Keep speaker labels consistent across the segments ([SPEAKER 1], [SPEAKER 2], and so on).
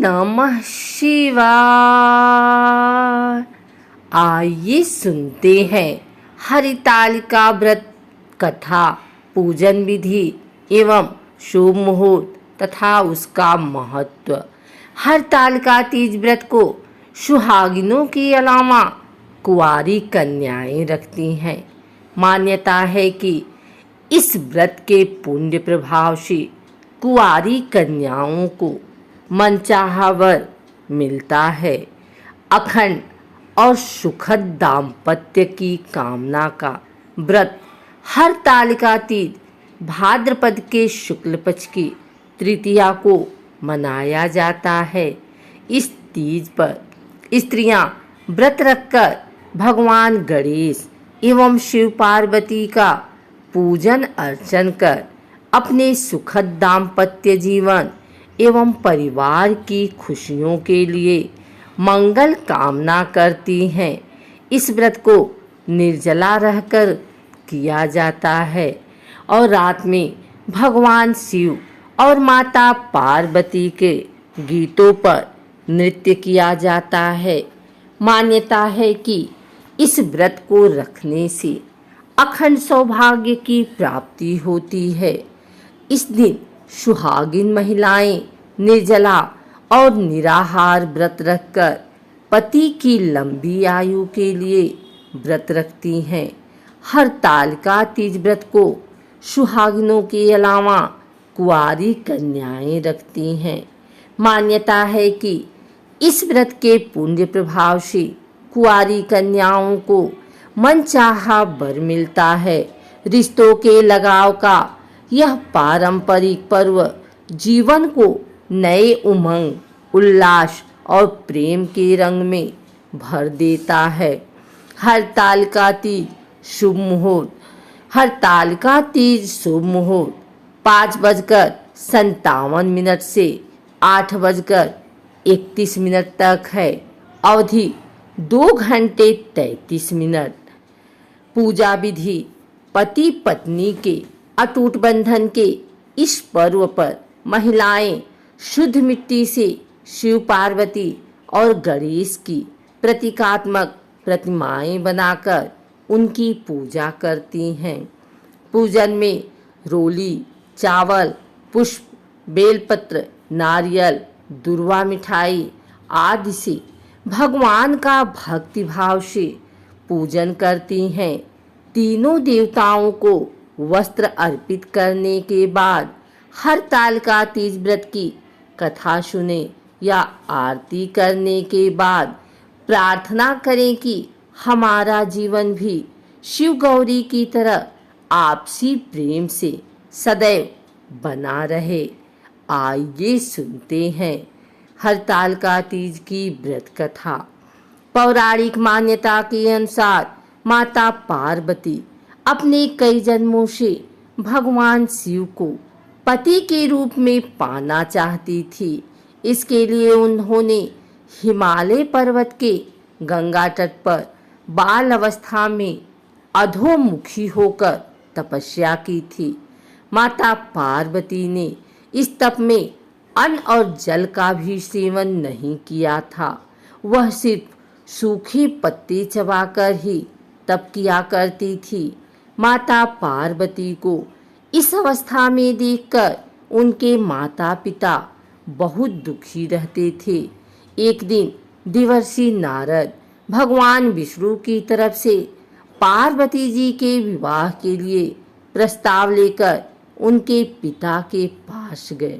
[SPEAKER 1] नमः शिवाय। आइए सुनते हैं हरितालिका व्रत कथा, पूजन विधि एवं शुभ मुहूर्त तथा उसका महत्व। हरितालिका तीज व्रत को सुहागिनों के अलावा कुंवारी कन्याएं रखती हैं। मान्यता है कि इस व्रत के पुण्य प्रभाव से कुंवारी कन्याओं को मनचाहा वर मिलता है। अखंड और सुखद दाम्पत्य की कामना का व्रत हरितालिका तीज भाद्रपद के शुक्ल पक्ष की तृतीया को मनाया जाता है। इस तीज पर स्त्रियां व्रत रखकर भगवान गणेश एवं शिव पार्वती का पूजन अर्चन कर अपने सुखद दाम्पत्य जीवन एवं परिवार की खुशियों के लिए मंगल कामना करती हैं। इस व्रत को निर्जला रहकर किया जाता है और रात में भगवान शिव और माता पार्वती के गीतों पर नृत्य किया जाता है। मान्यता है कि इस व्रत को रखने से अखंड सौभाग्य की प्राप्ति होती है। इस दिन सुहागिन महिलाएं निर्जला और निराहार व्रत रखकर पति की लंबी आयु के लिए व्रत रखती हैं। हरितालिका तीज व्रत को सुहागिनों के अलावा कुंवारी कन्याएं रखती हैं। मान्यता है कि इस व्रत के पुण्य प्रभाव से कुंवारी कन्याओं को मनचाहा वर मिलता है। रिश्तों के लगाव का यह पारंपरिक पर्व जीवन को नए उमंग, उल्लास और प्रेम के रंग में भर देता है। हरितालिका तीज शुभ मुहूर्त। हरितालिका तीज शुभ मुहूर्त 5:57 से 8:31 तक है। अवधि 2 घंटे 33 मिनट। पूजा विधि। पति पत्नी के अटूट बंधन के इस पर्व पर महिलाएं शुद्ध मिट्टी से शिव पार्वती और गणेश की प्रतीकात्मक प्रतिमाएं बनाकर उनकी पूजा करती हैं। पूजन में रोली, चावल, पुष्प, बेलपत्र, नारियल, दुर्वा मिठाई आदि से भगवान का भक्ति भाव से पूजन करती हैं। तीनों देवताओं को वस्त्र अर्पित करने के बाद हरितालिका तीज व्रत की कथा सुने या आरती करने के बाद प्रार्थना करें कि हमारा जीवन भी शिव गौरी की तरह आपसी प्रेम से सदैव बना रहे। आइए सुनते हैं हरितालिका तीज की व्रत कथा। पौराणिक मान्यता के अनुसार माता पार्वती अपने कई जन्मों से भगवान शिव को पति के रूप में पाना चाहती थी। इसके लिए उन्होंने हिमालय पर्वत के गंगा तट पर बाल अवस्था में अधोमुखी होकर तपस्या की थी। माता पार्वती ने इस तप में अन्न और जल का भी सेवन नहीं किया था। वह सिर्फ सूखे पत्ते चबाकर ही तप किया करती थी। माता पार्वती को इस अवस्था में देखकर उनके माता पिता बहुत दुखी रहते थे। एक दिन देवर्षि नारद भगवान विष्णु की तरफ से पार्वती जी के विवाह के लिए प्रस्ताव लेकर उनके पिता के पास गए।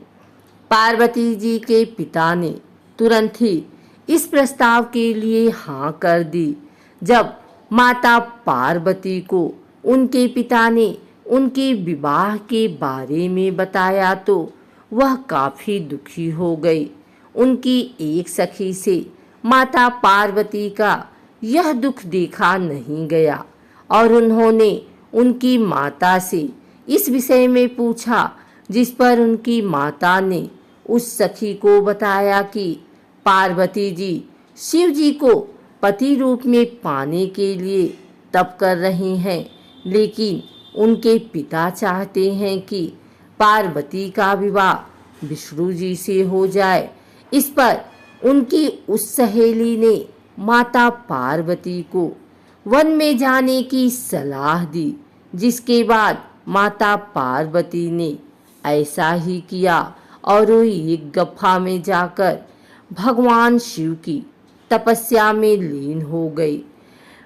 [SPEAKER 1] पार्वती जी के पिता ने तुरंत ही इस प्रस्ताव के लिए हाँ कर दी। जब माता पार्वती को उनके पिता ने उनके विवाह के बारे में बताया तो वह काफी दुखी हो गई। उनकी एक सखी से माता पार्वती का यह दुख देखा नहीं गया और उन्होंने उनकी माता से इस विषय में पूछा, जिस पर उनकी माता ने उस सखी को बताया कि पार्वती जी शिव जी को पति रूप में पाने के लिए तप कर रही हैं, लेकिन उनके पिता चाहते हैं कि पार्वती का विवाह विष्णु जी से हो जाए। इस पर उनकी उस सहेली ने माता पार्वती को वन में जाने की सलाह दी, जिसके बाद माता पार्वती ने ऐसा ही किया और वो एक गुफा में जाकर भगवान शिव की तपस्या में लीन हो गई।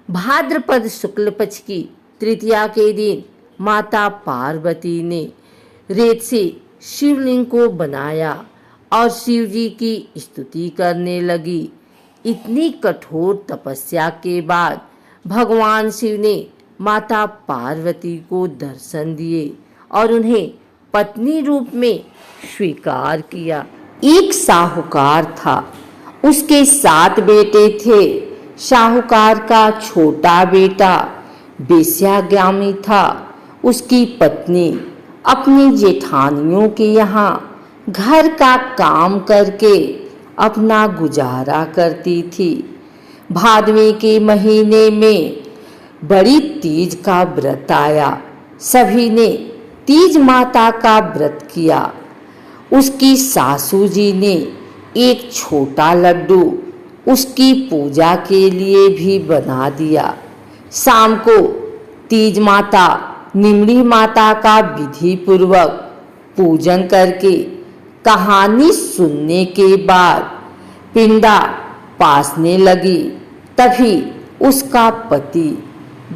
[SPEAKER 1] भाद्रपद शुक्ल पक्ष की तृतीया के दिन माता पार्वती ने रेत से शिवलिंग को बनाया और शिव जी की स्तुति करने लगी। इतनी कठोर तपस्या के बाद भगवान शिव ने माता पार्वती को दर्शन दिए और उन्हें पत्नी रूप में स्वीकार किया। एक साहूकार था, उसके 7 बेटे थे। साहूकार का छोटा बेटा वेश्यागामी था। उसकी पत्नी अपनी जेठानियों के यहाँ घर का काम करके अपना गुजारा करती थी। भादवे के महीने में बड़ी तीज का व्रत आया। सभी ने तीज माता का व्रत किया। उसकी सासू जी ने एक छोटा लड्डू उसकी पूजा के लिए भी बना दिया। शाम को तीज माता निमड़ी माता का विधि पूर्वक पूजन करके कहानी सुनने के बाद पिंडा पासने लगी। तभी उसका पति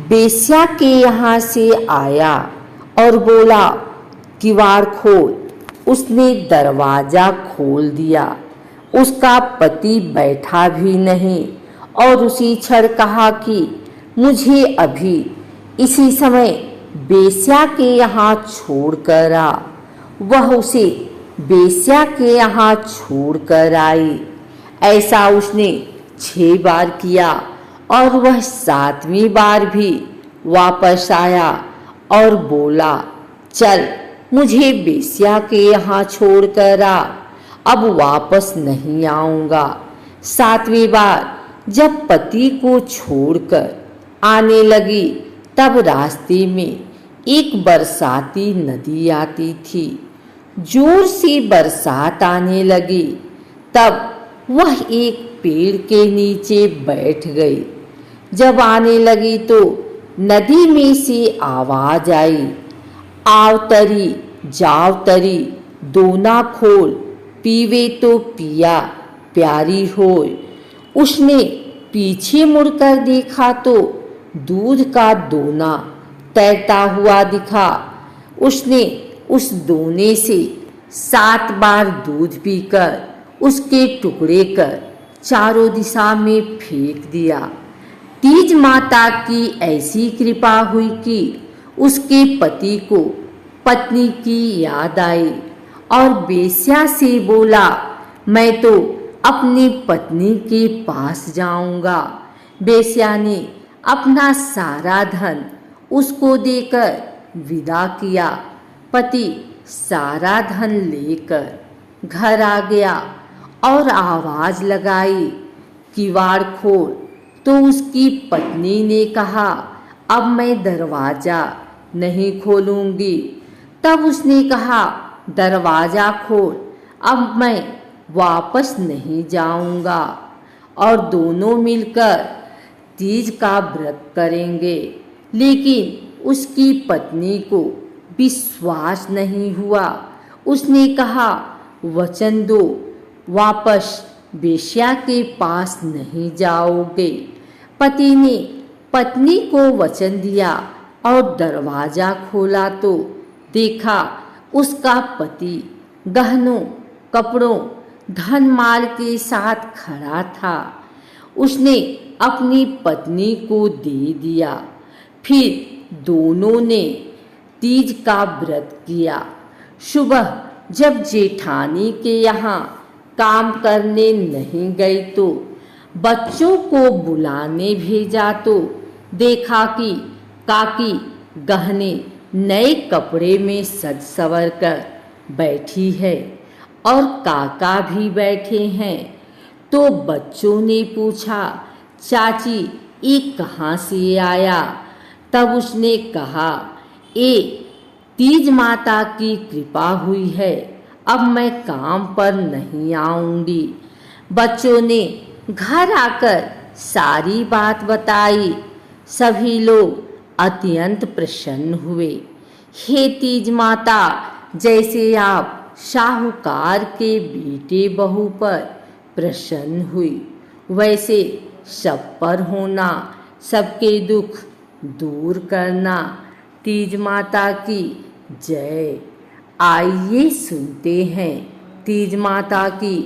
[SPEAKER 1] वेश्या के यहाँ से आया और बोला, किवाड़ खोल। उसने दरवाजा खोल दिया। उसका पति बैठा भी नहीं और उसी क्षण कहा कि मुझे अभी इसी समय वेश्या के यहाँ छोड़ कर आ। वह उसे वेश्या के यहाँ छोड़ कर आई। ऐसा उसने 6 बार किया और वह 7वीं बार भी वापस आया और बोला, चल मुझे वेश्या के यहाँ छोड़ कर आ, अब वापस नहीं आऊँगा। 7वीं बार जब पति को छोड़कर आने लगी तब रास्ते में एक बरसाती नदी आती थी। जोर से बरसात आने लगी। तब वह एक पेड़ के नीचे बैठ गई। जब आने लगी तो नदी में से आवाज आई, आव तरी जाव तरी दोना खोल, पीवे तो पिया प्यारी होय। उसने पीछे मुड़कर देखा तो दूध का दोना तैरता हुआ दिखा। उसने उस दोने से 7 बार दूध पीकर उसके टुकड़े कर चारों दिशा में फेंक दिया। तीज माता की ऐसी कृपा हुई कि उसके पति को पत्नी की याद आई और वेश्या से बोला, मैं तो अपनी पत्नी के पास जाऊंगा। वेश्या ने अपना सारा धन उसको देकर विदा किया। पति सारा धन लेकर घर आ गया और आवाज लगाई, किवाड़ खोल। तो उसकी पत्नी ने कहा, अब मैं दरवाजा नहीं खोलूंगी। तब उसने कहा, दरवाजा खोल, अब मैं वापस नहीं जाऊंगा। और दोनों मिलकर तीज का व्रत करेंगे। लेकिन उसकी पत्नी को विश्वास नहीं हुआ। उसने कहा, वचन दो, वापस वेश्या के पास नहीं जाओगे। पति ने पत्नी को वचन दिया और दरवाजा खोला तो देखा उसका पति गहनों, कपड़ों, धन माल के साथ खड़ा था। उसने अपनी पत्नी को दे दिया। फिर दोनों ने तीज का व्रत किया। सुबह जब जेठानी के यहाँ काम करने नहीं गई तो बच्चों को बुलाने भेजा तो देखा कि काकी गहने नए कपड़े में सज संवर कर बैठी है और काका भी बैठे हैं। तो बच्चों ने पूछा, चाची ये कहाँ से आया? तब उसने कहा, ये तीज माता की कृपा हुई है, अब मैं काम पर नहीं आऊंगी। बच्चों ने घर आकर सारी बात बताई। सभी लोग अत्यंत प्रसन्न हुए। हे तीज माता, जैसे आप साहूकार के बेटे बहू पर प्रसन्न हुई, वैसे सब पर होना, सबके दुख दूर करना। तीज माता की जय। आइए सुनते हैं तीज माता की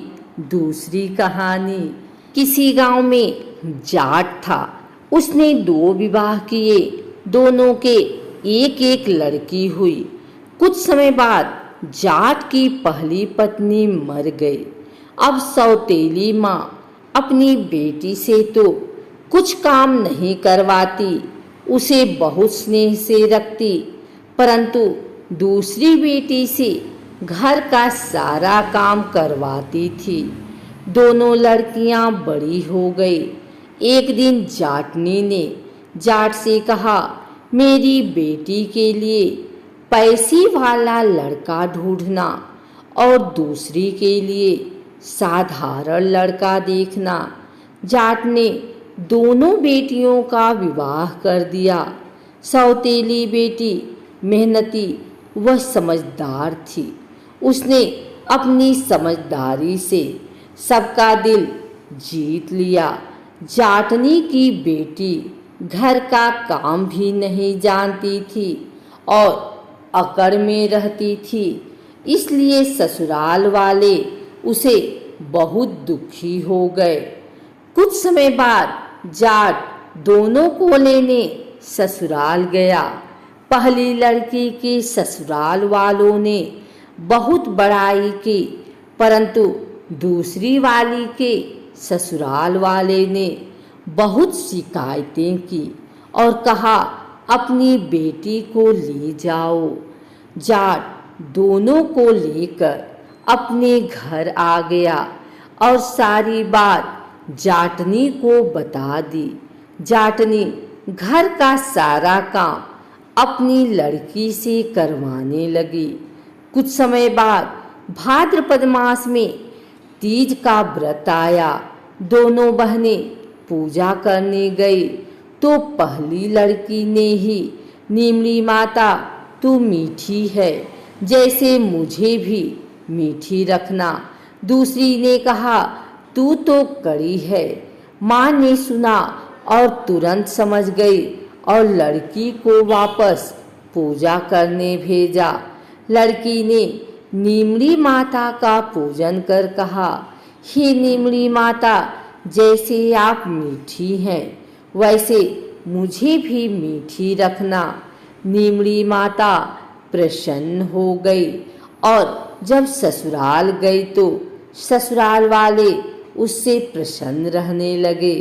[SPEAKER 1] दूसरी कहानी। किसी गांव में जाट था। उसने 2 विवाह किए। दोनों के एक एक लड़की हुई। कुछ समय बाद जाट की पहली पत्नी मर गई। अब सौतेली माँ अपनी बेटी से तो कुछ काम नहीं करवाती, उसे बहुत स्नेह से रखती, परंतु दूसरी बेटी से घर का सारा काम करवाती थी। दोनों लड़कियां बड़ी हो गई। एक दिन जाटनी ने जाट से कहा, मेरी बेटी के लिए पैसे वाला लड़का ढूंढना और दूसरी के लिए साधारण लड़का देखना। जाट ने दोनों बेटियों का विवाह कर दिया। सौतेली बेटी मेहनती व समझदार थी। उसने अपनी समझदारी से सबका दिल जीत लिया। जाटनी की बेटी घर का काम भी नहीं जानती थी और अकड़ में रहती थी, इसलिए ससुराल वाले उसे बहुत दुखी हो गए। कुछ समय बाद जाट दोनों को लेने ससुराल गया। पहली लड़की के ससुराल वालों ने बहुत बड़ाई की, परंतु दूसरी वाली के ससुराल वाले ने बहुत शिकायतें की और कहा, अपनी बेटी को ले जाओ। जाट दोनों को लेकर अपने घर आ गया और सारी बात जाटनी को बता दी। जाटनी घर का सारा काम अपनी लड़की से करवाने लगी। कुछ समय बाद भाद्रपद मास में तीज का व्रत आया। दोनों बहनें पूजा करने गई तो पहली लड़की ने ही, नीमली माता तू मीठी है, जैसे मुझे भी मीठी रखना। दूसरी ने कहा, तू तो कड़ी है। माँ ने सुना और तुरंत समझ गई और लड़की को वापस पूजा करने भेजा। लड़की ने नीमली माता का पूजन कर कहा, हे नीमली माता, जैसे आप मीठी हैं वैसे मुझे भी मीठी रखना। नीमली माता प्रसन्न हो गई और जब ससुराल गई तो ससुराल वाले उससे प्रसन्न रहने लगे।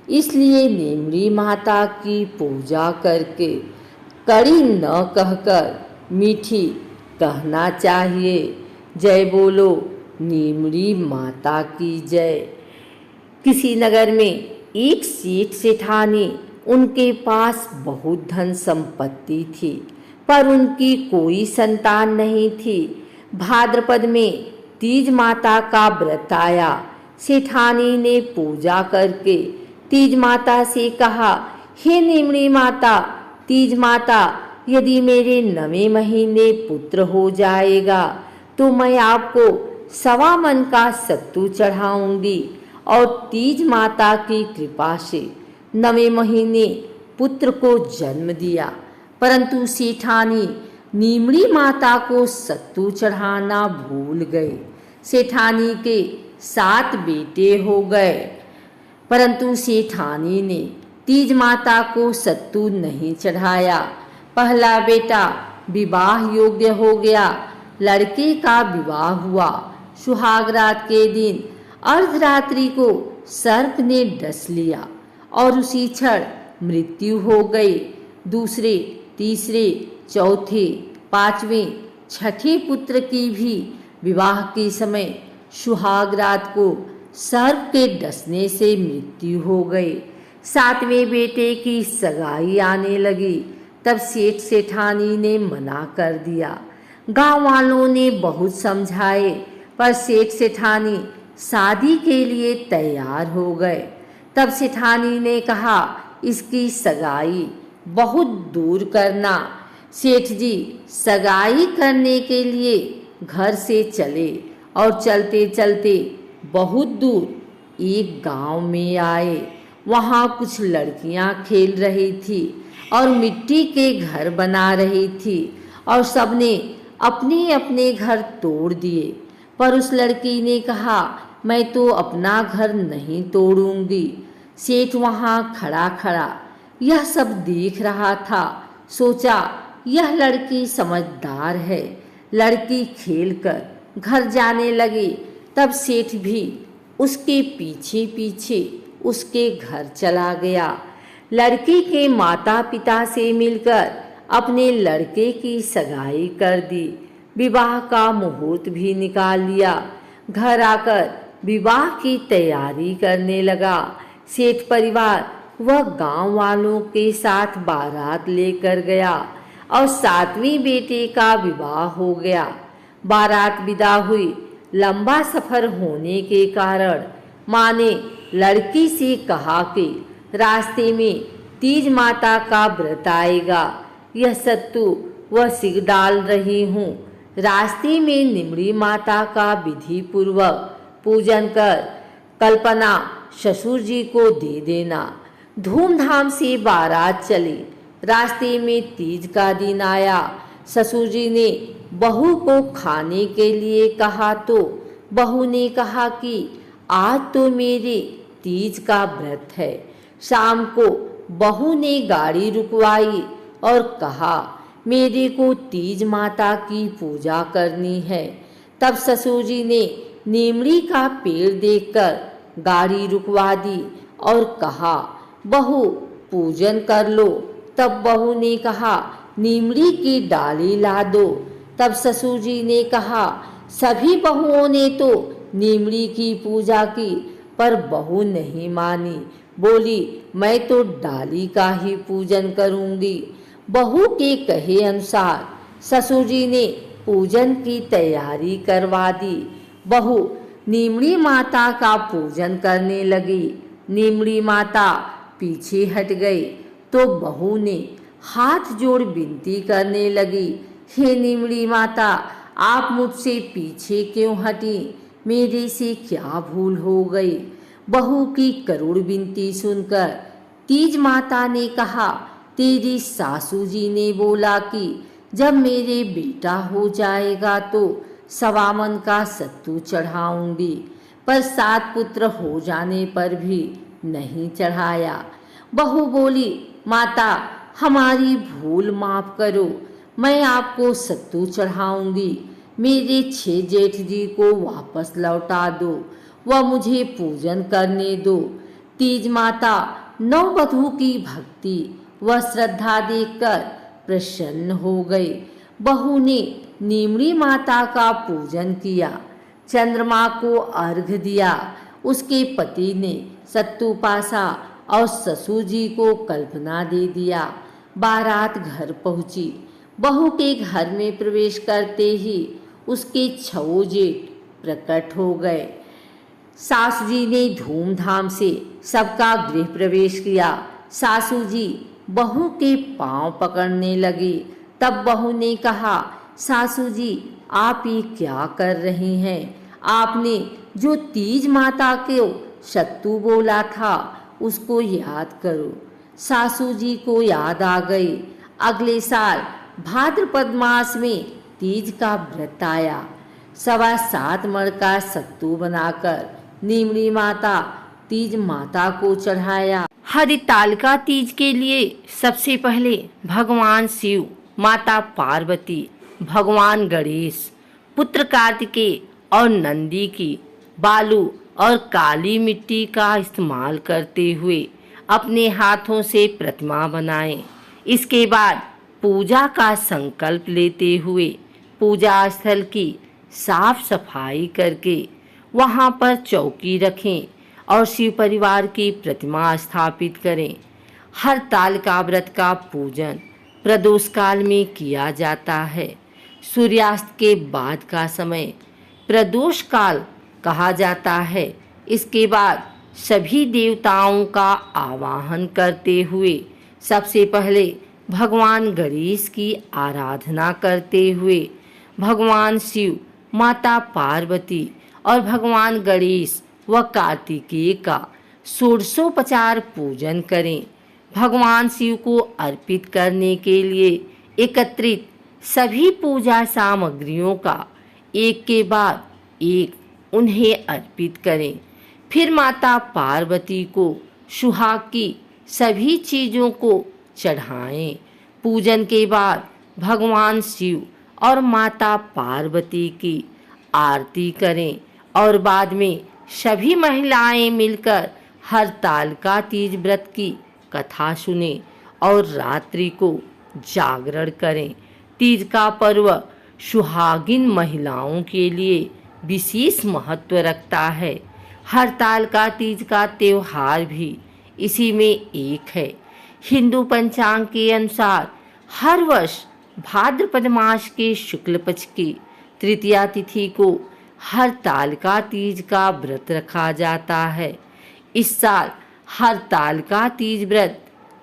[SPEAKER 1] इसलिए नीमली माता की पूजा करके कड़ी न कहकर मीठी कहना चाहिए। जय बोलो नीमली माता की जय। किसी नगर में एक सेठ सेठानी, उनके पास बहुत धन संपत्ति थी, पर उनकी कोई संतान नहीं थी। भाद्रपद में तीज माता का व्रत आया। सेठानी ने पूजा करके तीज माता से कहा, हे नीमली माता, तीज माता, यदि मेरे 9वें महीने पुत्र हो जाएगा तो मैं आपको 1.25 मन का सत्तू चढ़ाऊंगी। और तीज माता की कृपा से 9वें महीने पुत्र को जन्म दिया। परंतु सेठानी नीमली माता को सत्तू चढ़ाना भूल गए। सेठानी के 7 बेटे हो गए, परंतु सेठानी ने तीज माता को सत्तू नहीं चढ़ाया। पहला बेटा विवाह योग्य हो गया। लड़के का विवाह हुआ। सुहागरात के दिन अर्धरात्रि को सर्प ने डस लिया और उसी क्षण मृत्यु हो गई। दूसरे, तीसरे, चौथे, 5वें, 6ठे पुत्र की भी विवाह के समय सुहागरात को सर्प के डसने से मृत्यु हो गई। 7वें बेटे की सगाई आने लगी। तब सेठ सेठानी ने मना कर दिया। गांव वालों ने बहुत समझाए, पर सेठ सेठानी शादी के लिए तैयार हो गए। तब सेठानी ने कहा, इसकी सगाई बहुत दूर करना। सेठ जी सगाई करने के लिए घर से चले और चलते चलते बहुत दूर एक गांव में आए। वहाँ कुछ लड़कियां खेल रही थी और मिट्टी के घर बना रही थी और सबने अपने अपने घर तोड़ दिए। पर उस लड़की ने कहा, मैं तो अपना घर नहीं तोड़ूंगी। सेठ वहाँ खड़ा खड़ा यह सब देख रहा था। सोचा, यह लड़की समझदार है। लड़की खेलकर घर जाने लगी। तब सेठ भी उसके पीछे पीछे उसके घर चला गया। लड़की के माता पिता से मिलकर अपने लड़के की सगाई कर दी। विवाह का मुहूर्त भी निकाल लिया। घर आकर विवाह की तैयारी करने लगा। सेठ परिवार वह गांव वालों के साथ बारात लेकर गया और 7वें बेटे का विवाह हो गया। बारात विदा हुई। लंबा सफर होने के कारण माँ ने लड़की से कहा कि रास्ते में तीज माता का व्रत आएगा। यह सत्तू वह सिग डाल रही हूँ। रास्ते में निमड़ी माता का विधि पूर्वक पूजन कर कल्पना ससुर जी को दे देना। धूमधाम से बारात चली। रास्ते में तीज का दिन आया। ससुर जी ने बहू को खाने के लिए कहा तो बहू ने कहा कि आज तो मेरे तीज का व्रत है। शाम को बहू ने गाड़ी रुकवाई और कहा, मेरे को तीज माता की पूजा करनी है। तब ससुर जी ने नीमड़ी का पेड़ देखकर गाड़ी रुकवा दी और कहा, बहू पूजन कर लो। तब बहू ने कहा, नीमड़ी की डाली ला दो। तब ससुर जी ने कहा, सभी बहुओं ने तो नीमड़ी की पूजा की, पर बहू नहीं मानी। बोली, मैं तो डाली का ही पूजन करूंगी। बहू के कहे अनुसार ससुर जी ने पूजन की तैयारी करवा दी। बहू नीमड़ी माता का पूजन करने लगी। नीमड़ी माता पीछे हट गई तो बहू ने हाथ जोड़ विनती करने लगी, हे नीमड़ी माता, आप मुझसे पीछे क्यों हटी? मेरे से क्या भूल हो गई? बहू की करुण विनती सुनकर तीज माता ने कहा, तेरी सासू जी ने बोला कि जब मेरे बेटा हो जाएगा तो 1.25 मन का सत्तू चढ़ाऊंगी, पर 7 पुत्र हो जाने पर भी नहीं चढ़ाया। बहू बोली, माता हमारी भूल माफ करो, मैं आपको सत्तू चढ़ाऊंगी। मेरे 6 जेठ जी को वापस लौटा दो, वह मुझे पूजन करने दो। तीज माता नववधू की भक्ति व श्रद्धा देखकर प्रसन्न हो गई। बहू ने नीमड़ी माता का पूजन किया, चंद्रमा को अर्घ्य दिया। उसके पति ने सत्तू पासा और ससुर जी को कल्पना दे दिया। बारात घर पहुंची। बहू के घर में प्रवेश करते ही उसके 6 जेठ प्रकट हो गए। सासू जी ने धूमधाम से सबका गृह प्रवेश किया। सासू जी बहू के पांव पकड़ने लगी। तब बहू ने कहा, सासू जी आप ये क्या कर रही हैं? आपने जो तीज माता को सत्तू बोला था उसको याद करो। सासू जी को याद आ गई। अगले साल भाद्रपद मास में तीज का व्रत आया। 7.25 मण का सत्तू बनाकर नीमड़ी माता तीज माता को चढ़ाया। हरितालिका तीज के लिए सबसे पहले भगवान शिव, माता पार्वती, भगवान गणेश, पुत्र कार्तिकेय और नंदी की बालू और काली मिट्टी का इस्तेमाल करते हुए अपने हाथों से प्रतिमा बनाएं। इसके बाद पूजा का संकल्प लेते हुए पूजा स्थल की साफ सफाई करके वहां पर चौकी रखें और शिव परिवार की प्रतिमा स्थापित करें। हरतालिका व्रत का पूजन प्रदोष काल में किया जाता है। सूर्यास्त के बाद का समय प्रदोष काल कहा जाता है। इसके बाद सभी देवताओं का आवाहन करते हुए सबसे पहले भगवान गणेश की आराधना करते हुए भगवान शिव, माता पार्वती और भगवान गणेश व कार्तिकेय का षोडशोपचार पूजन करें। भगवान शिव को अर्पित करने के लिए एकत्रित सभी पूजा सामग्रियों का एक के बाद एक उन्हें अर्पित करें। फिर माता पार्वती को सुहाग की सभी चीज़ों को चढ़ाएं। पूजन के बाद भगवान शिव और माता पार्वती की आरती करें और बाद में सभी महिलाएं मिलकर हरतालिका तीज व्रत की कथा सुने और रात्रि को जागरण करें। तीज का पर्व सुहागिन महिलाओं के लिए विशेष महत्व रखता है। हरतालिका तीज का त्योहार भी इसी में एक है। हिंदू पंचांग के अनुसार हर वर्ष भाद्रपद मास के शुक्ल पक्ष की तृतीया तिथि को हरतालिका तीज का व्रत रखा जाता है। इस साल हरतालिका तीज व्रत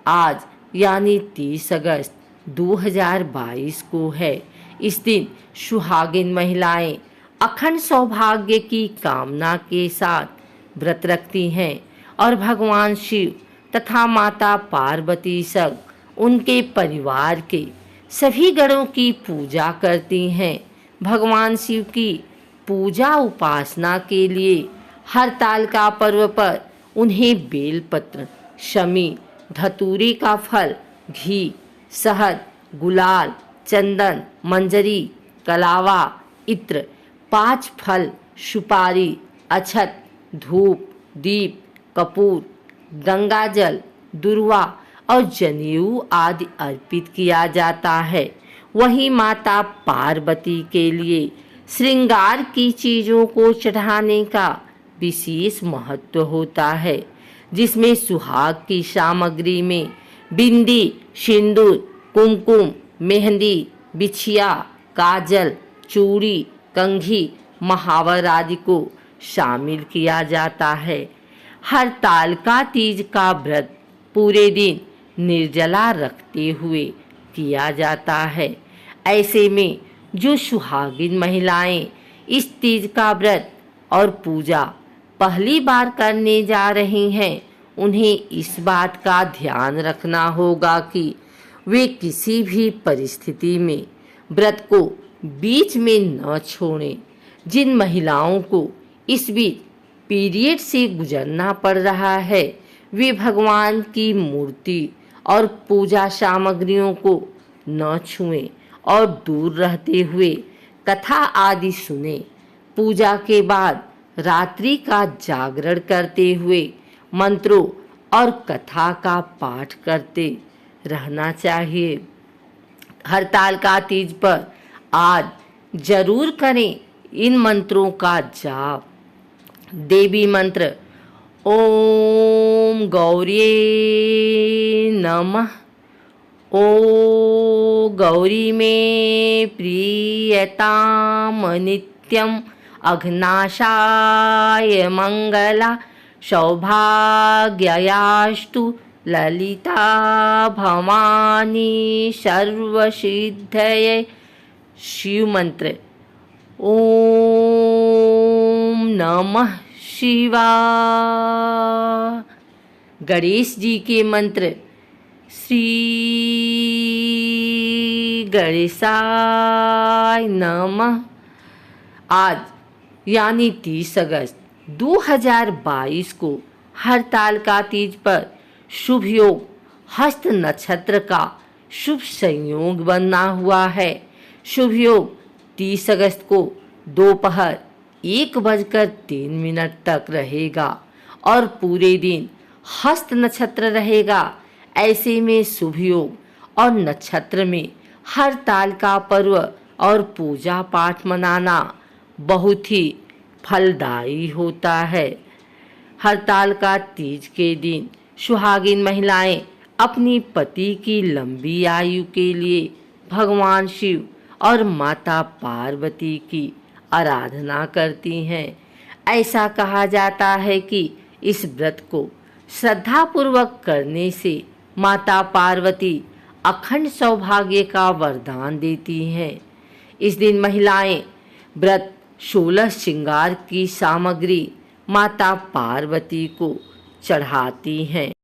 [SPEAKER 1] आज यानी 30 अगस्त 2022 को है। इस दिन सुहागिन महिलाएं अखंड सौभाग्य की कामना के साथ व्रत रखती हैं और भगवान शिव तथा माता पार्वती संग उनके परिवार के सभी गणों की पूजा करती हैं। भगवान शिव की पूजा उपासना के लिए हरतालिका पर्व पर उन्हें बेलपत्र, शमी, धतूरे का फल, घी, शहद, गुलाल, चंदन, मंजरी, कलावा, इत्र, 5 फल, सुपारी, अक्षत, धूप, दीप, कपूर, गंगाजल, दुर्वा और जनेऊ आदि अर्पित किया जाता है। वहीं माता पार्वती के लिए श्रृंगार की चीज़ों को चढ़ाने का विशेष महत्व होता है, जिसमें सुहाग की सामग्री में बिंदी, सिंदूर, कुमकुम, मेहंदी, बिछिया, काजल, चूड़ी, कंघी, महावर आदि को शामिल किया जाता है। हरतालिका तीज का व्रत पूरे दिन निर्जला रखते हुए किया जाता है। ऐसे में जो सुहागिन महिलाएं इस तीज का व्रत और पूजा पहली बार करने जा रही हैं, उन्हें इस बात का ध्यान रखना होगा कि वे किसी भी परिस्थिति में व्रत को बीच में न छोड़ें। जिन महिलाओं को इस बीच पीरियड से गुजरना पड़ रहा है, वे भगवान की मूर्ति और पूजा सामग्रियों को न छुएं और दूर रहते हुए कथा आदि सुने। पूजा के बाद रात्रि का जागरण करते हुए मंत्रों और कथा का पाठ करते रहना चाहिए। हरतालिका तीज पर आज जरूर करें इन मंत्रों का जाप। देवी मंत्र ओम गौरी नमः। ओ गौरी में प्रियताम नित्यम अघनाशाय मंगला सौभाग्ययास्तु ललिता भवानी सर्वसिद्धये। शिव मंत्र ओम नमः शिवाय। गणेश जी के मंत्र श्री गणेशाय नमः। आज यानी 30 अगस्त 2022 को हरतालिका तीज पर शुभ योग हस्त नक्षत्र का शुभ संयोग बना हुआ है। शुभ योग 30 अगस्त को दोपहर 1:03 तक रहेगा और पूरे दिन हस्त नक्षत्र रहेगा। ऐसे में शुभ योग और नक्षत्र में हरतालिका पर्व और पूजा पाठ मनाना बहुत ही फलदायी होता है। हरतालिका तीज के दिन सुहागिन महिलाएं अपनी पति की लंबी आयु के लिए भगवान शिव और माता पार्वती की आराधना करती हैं। ऐसा कहा जाता है कि इस व्रत को श्रद्धापूर्वक करने से माता पार्वती अखंड सौभाग्य का वरदान देती हैं। इस दिन महिलाएं व्रत 16 श्रृंगार की सामग्री माता पार्वती को चढ़ाती हैं।